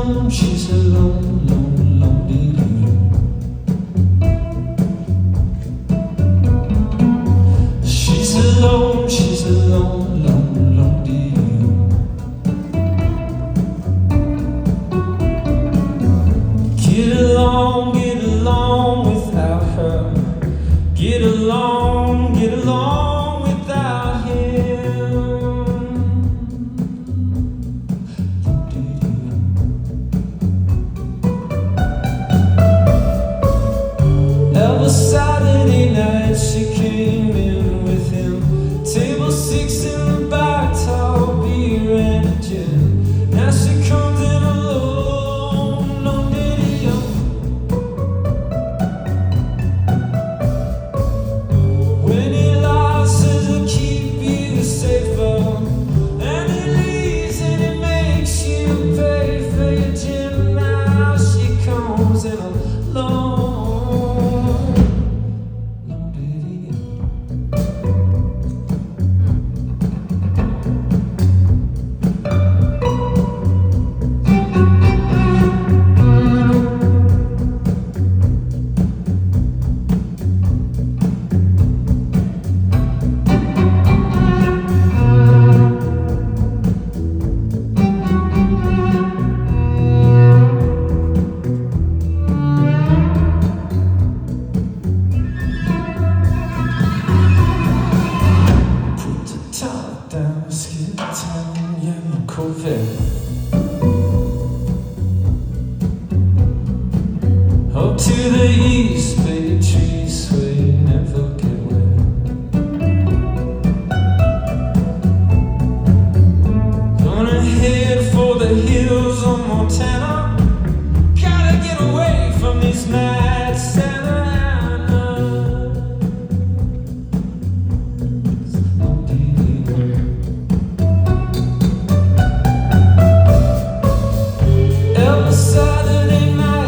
alone, she's alone, alone, lonely. She's alone, she's alone, alone, lonely. Get along without her. Get along without him. Every Saturday night she came in with him. Table 6 in the back, tall beer and a gin. Now she comes in alone, no Didion. When he lies, says he'll keep you safer. And he leaves and he makes you pay for your gin. Now she comes in alone. Up to the east, baby trees sway, never get wet. Gonna head for the hills of Montana. Gotta get away from these mad Santa Anas. Every Saturday night